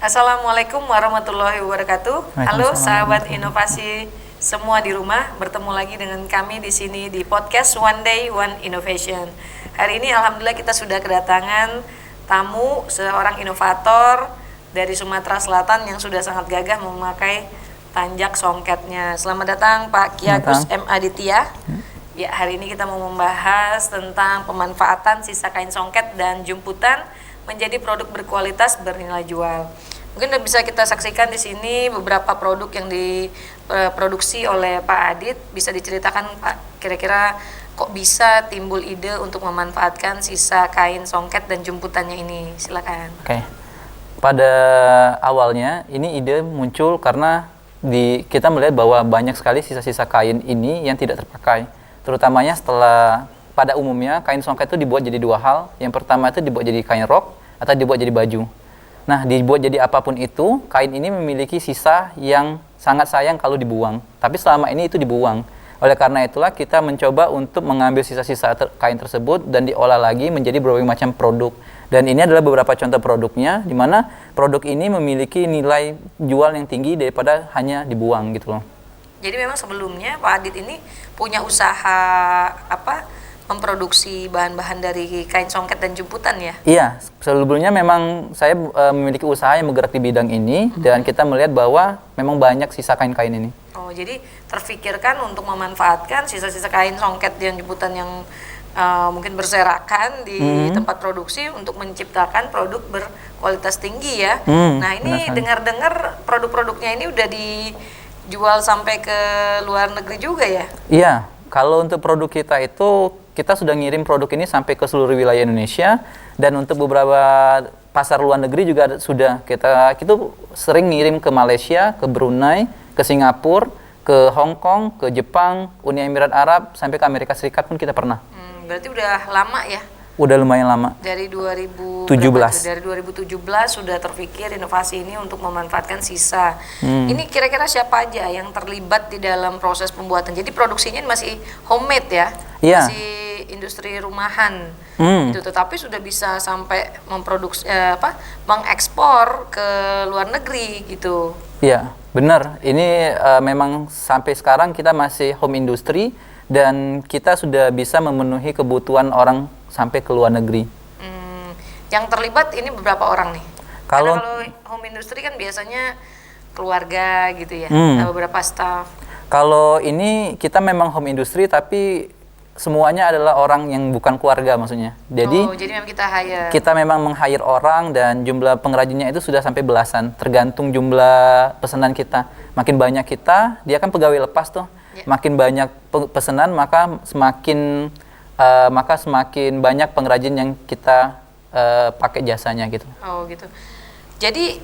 Assalamualaikum warahmatullahi wabarakatuh. Halo sahabat inovasi semua di rumah, bertemu lagi dengan kami di sini di podcast One Day One Innovation. Hari ini alhamdulillah kita sudah kedatangan tamu seorang inovator dari Sumatera Selatan yang sudah sangat gagah memakai tanjak songketnya. Selamat datang Pak Ki Agus M. Aditya. Ya, hari ini kita mau membahas tentang pemanfaatan sisa kain songket dan jumputan menjadi produk berkualitas bernilai jual. Mungkin bisa kita saksikan di sini beberapa produk yang diproduksi oleh Pak Adit. Bisa diceritakan Pak, kira-kira kok bisa timbul ide untuk memanfaatkan sisa kain songket dan jumputannya ini? Silakan. Oke. Pada awalnya ini ide muncul karena kita melihat bahwa banyak sekali sisa-sisa kain ini yang tidak terpakai. Terutamanya setelah pada umumnya kain songket itu dibuat jadi dua hal. Yang pertama itu dibuat jadi kain rok atau dibuat jadi baju. Nah, dibuat jadi apapun itu, kain ini memiliki sisa yang sangat sayang kalau dibuang. Tapi selama ini itu dibuang. Oleh karena itulah kita mencoba untuk mengambil sisa-sisa kain tersebut dan diolah lagi menjadi berbagai macam produk. Dan ini adalah beberapa contoh produknya, di mana produk ini memiliki nilai jual yang tinggi daripada hanya dibuang gitu loh. Jadi memang sebelumnya Pak Adit ini punya usaha memproduksi bahan-bahan dari kain songket dan jumputan ya? Iya, sebelumnya memang saya memiliki usaha yang bergerak di bidang ini dan kita melihat bahwa memang banyak sisa kain-kain ini. Oh, jadi terfikirkan untuk memanfaatkan sisa-sisa kain songket dan jumputan yang mungkin berserakan di tempat produksi untuk menciptakan produk berkualitas tinggi ya. Nah, ini dengar-dengar produk-produknya ini udah dijual sampai ke luar negeri juga ya? Iya, kalau untuk produk kita itu kita sudah ngirim produk ini sampai ke seluruh wilayah Indonesia, dan untuk beberapa pasar luar negeri juga sudah kita sering ngirim ke Malaysia, ke Brunei, ke Singapura, ke Hong Kong, ke Jepang, Uni Emirat Arab, sampai ke Amerika Serikat pun kita pernah. Berarti udah lama ya? Udah lumayan lama. Dari 2017. Dari 2017 sudah terpikir inovasi ini untuk memanfaatkan sisa. Ini kira-kira siapa aja yang terlibat di dalam proses pembuatan? Jadi produksinya masih homemade ya? Iya. Masih industri rumahan. Itu, tetapi sudah bisa sampai memproduksi mengekspor ke luar negeri gitu. Iya, benar. Ini memang sampai sekarang kita masih home industry dan kita sudah bisa memenuhi kebutuhan orang sampai ke luar negeri. Yang terlibat ini beberapa orang nih? Kalau home industry kan biasanya keluarga gitu ya, beberapa staff. Kalau ini kita memang home industry tapi semuanya adalah orang yang bukan keluarga maksudnya. Jadi memang kita hire. Kita memang meng-hire orang dan jumlah pengrajinnya itu sudah sampai belasan, tergantung jumlah pesanan kita. Makin banyak kita, dia kan pegawai lepas tuh. Ya. Makin banyak pesanan maka semakin banyak pengrajin yang kita pakai jasanya gitu. Oh gitu. Jadi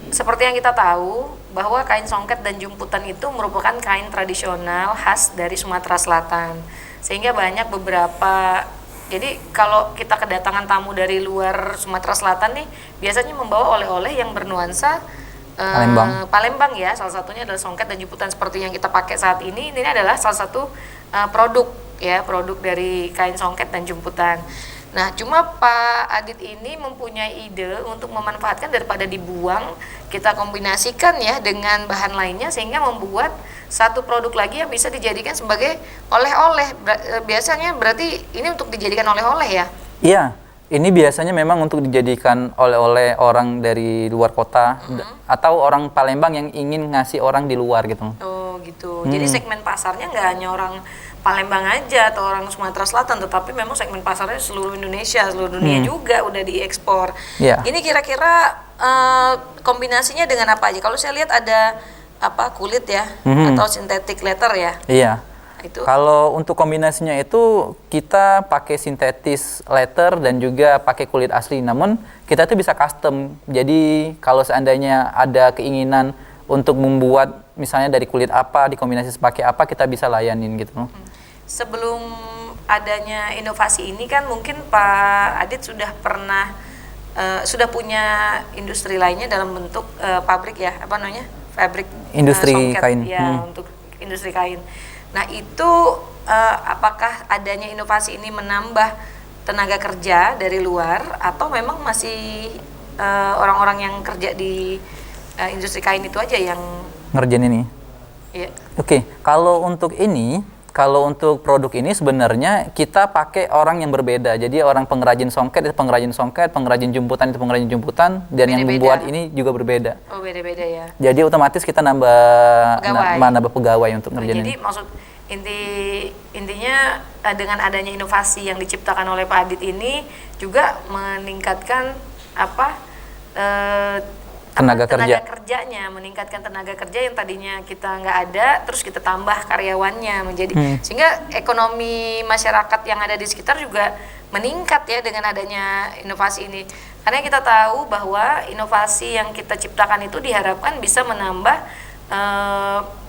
seperti yang kita tahu bahwa kain songket dan jumputan itu merupakan kain tradisional khas dari Sumatera Selatan. Sehingga banyak beberapa, jadi kalau kita kedatangan tamu dari luar Sumatera Selatan nih, biasanya membawa oleh-oleh yang bernuansa Palembang ya. Salah satunya adalah songket dan jumputan seperti yang kita pakai saat ini. Ini adalah salah satu produk dari kain songket dan jumputan. Nah, cuma Pak Adit ini mempunyai ide untuk memanfaatkan daripada dibuang, kita kombinasikan ya dengan bahan lainnya sehingga membuat satu produk lagi yang bisa dijadikan sebagai oleh-oleh. Biasanya berarti ini untuk dijadikan oleh-oleh ya? Iya, ini biasanya memang untuk dijadikan oleh-oleh orang dari luar kota atau orang Palembang yang ingin ngasih orang di luar gitu. Oh gitu, jadi segmen pasarnya nggak hanya orang Palembang aja atau orang Sumatera Selatan, tetapi memang segmen pasarnya seluruh Indonesia, seluruh dunia juga udah diekspor. Yeah. Ini kira-kira kombinasinya dengan apa aja? Kalau saya lihat ada kulit ya, atau synthetic leather ya? Iya. Itu. Kalau untuk kombinasinya itu kita pakai sintetis leather dan juga pakai kulit asli. Namun kita itu bisa custom. Jadi kalau seandainya ada keinginan untuk membuat misalnya dari kulit apa dikombinasi pakai apa, kita bisa layanin gitu. Sebelum adanya inovasi ini kan mungkin Pak Adit sudah pernah sudah punya industri lainnya dalam bentuk pabrik ya, fabrik industri songket, kain ya, untuk industri kain. Nah itu apakah adanya inovasi ini menambah tenaga kerja dari luar atau memang masih orang-orang yang kerja di industri kain itu aja yang ngerjain ini. Iya. Oke, kalau untuk produk ini sebenarnya kita pakai orang yang berbeda. Jadi orang pengrajin songket itu pengrajin songket, pengrajin jemputan itu pengrajin jemputan, dan yang membuat ini juga berbeda. Oh, beda-beda ya. Jadi otomatis kita nambah pegawai untuk ngerjain jadi ini. Maksud intinya dengan adanya inovasi yang diciptakan oleh Pak Adit ini juga meningkatkan tenaga kerjanya, meningkatkan tenaga kerja yang tadinya kita nggak ada, terus kita tambah karyawannya menjadi sehingga ekonomi masyarakat yang ada di sekitar juga meningkat ya dengan adanya inovasi ini. Karena kita tahu bahwa inovasi yang kita ciptakan itu diharapkan bisa menambah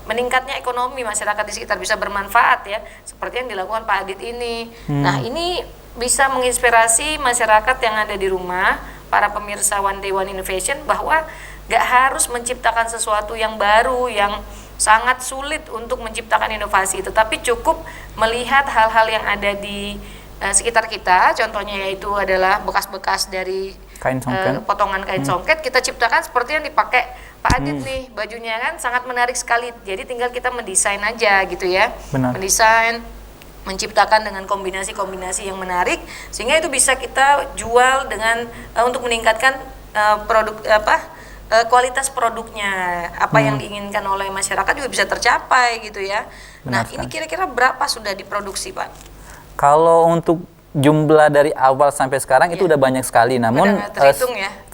meningkatnya ekonomi masyarakat di sekitar, bisa bermanfaat ya, seperti yang dilakukan Pak Adit ini. Nah, ini bisa menginspirasi masyarakat yang ada di rumah, para pemirsa One Day One Innovation, bahwa gak harus menciptakan sesuatu yang baru, yang sangat sulit untuk menciptakan inovasi, tetapi cukup melihat hal-hal yang ada di sekitar kita. Contohnya yaitu adalah bekas-bekas dari kain songket, potongan kain songket, kita ciptakan seperti yang dipakai Pak Adit nih, bajunya kan sangat menarik sekali. Jadi tinggal kita mendesain aja gitu ya. Benar. Mendesain, menciptakan dengan kombinasi-kombinasi yang menarik, sehingga itu bisa kita jual dengan untuk meningkatkan kualitas produknya, yang diinginkan oleh masyarakat juga bisa tercapai gitu ya. Benar, ini kira-kira berapa sudah diproduksi, Pak? Kalau untuk jumlah dari awal sampai sekarang itu udah banyak sekali, namun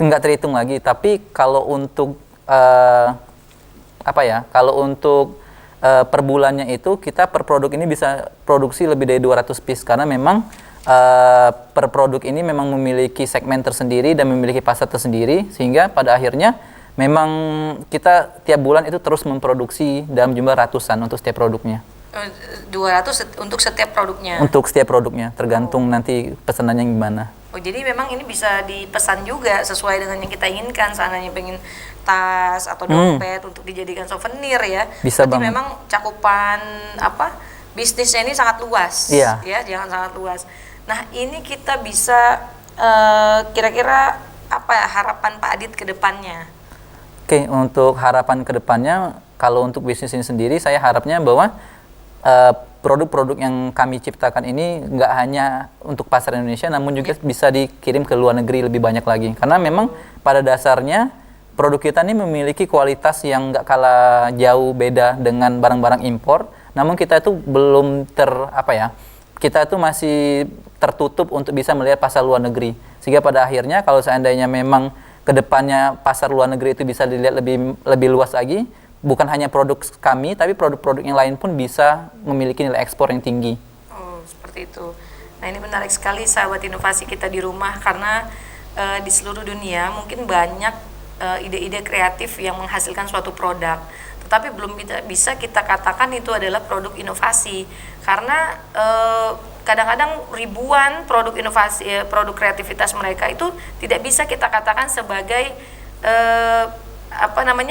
nggak terhitung lagi. Tapi kalau untuk per bulannya itu kita per produk ini bisa produksi lebih dari 200 piece, karena memang per produk ini memang memiliki segmen tersendiri dan memiliki pasar tersendiri, sehingga pada akhirnya memang kita tiap bulan itu terus memproduksi dalam jumlah ratusan untuk setiap produknya. 200 untuk setiap produknya? Untuk setiap produknya, tergantung nanti pesanannya gimana. Oh, jadi memang ini bisa dipesan juga sesuai dengan yang kita inginkan. Seandainya pengen tas atau dompet untuk dijadikan souvenir ya. Bisa berarti banget. memang cakupan bisnisnya ini sangat luas. Iya. Ya, jangan sangat luas. Nah, ini kita bisa kira-kira harapan Pak Adit ke depannya? Oke, untuk harapan ke depannya, kalau untuk bisnis ini sendiri, saya harapnya bahwa produk-produk yang kami ciptakan ini nggak hanya untuk pasar Indonesia, namun juga bisa dikirim ke luar negeri lebih banyak lagi. Karena memang pada dasarnya produk kita ini memiliki kualitas yang nggak kalah jauh beda dengan barang-barang impor. Namun kita itu belum kita itu masih tertutup untuk bisa melihat pasar luar negeri. Sehingga pada akhirnya kalau seandainya memang kedepannya pasar luar negeri itu bisa dilihat lebih luas lagi, bukan hanya produk kami, tapi produk-produk yang lain pun bisa memiliki nilai ekspor yang tinggi. Oh, seperti itu. Nah, ini menarik sekali sahabat inovasi kita di rumah, karena di seluruh dunia mungkin banyak ide-ide kreatif yang menghasilkan suatu produk, tetapi belum bisa kita katakan itu adalah produk inovasi, karena kadang-kadang ribuan produk inovasi, produk kreativitas mereka itu tidak bisa kita katakan sebagai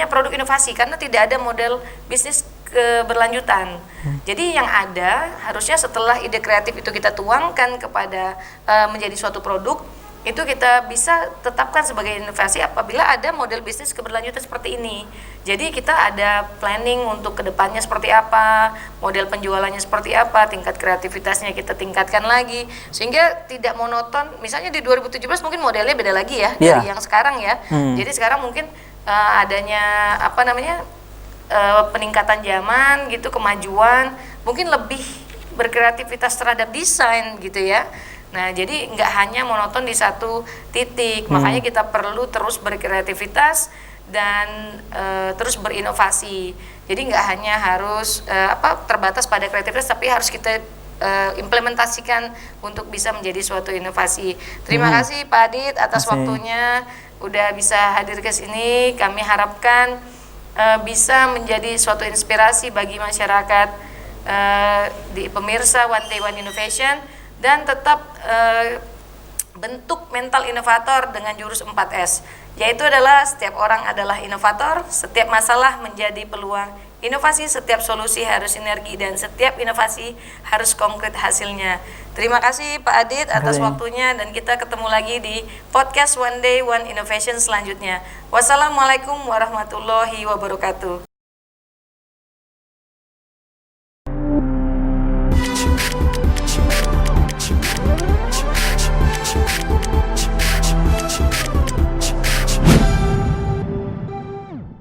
produk inovasi, karena tidak ada model bisnis keberlanjutan. Jadi yang ada harusnya setelah ide kreatif itu kita tuangkan kepada menjadi suatu produk, itu kita bisa tetapkan sebagai inovasi apabila ada model bisnis keberlanjutan seperti ini. Jadi kita ada planning untuk kedepannya seperti apa, model penjualannya seperti apa, tingkat kreativitasnya kita tingkatkan lagi, sehingga tidak monoton. Misalnya di 2017 mungkin modelnya beda lagi ya dari yang sekarang ya. Jadi sekarang mungkin adanya peningkatan zaman gitu, kemajuan, mungkin lebih berkreativitas terhadap desain gitu ya. Nah, jadi nggak hanya monoton di satu titik, makanya kita perlu terus berkreativitas dan terus berinovasi. Jadi nggak hanya harus terbatas pada kreativitas, tapi harus kita implementasikan untuk bisa menjadi suatu inovasi. Terima kasih Pak Adit atas waktunya, udah bisa hadir ke sini. Kami harapkan bisa menjadi suatu inspirasi bagi masyarakat di pemirsa One Day One Innovation, dan tetap bentuk mental inovator dengan jurus 4S, yaitu adalah setiap orang adalah inovator, setiap masalah menjadi peluang inovasi, setiap solusi harus sinergi, dan setiap inovasi harus konkret hasilnya. Terima kasih Pak Adit atas waktunya, dan kita ketemu lagi di podcast One Day One Innovation selanjutnya. Wassalamualaikum warahmatullahi wabarakatuh.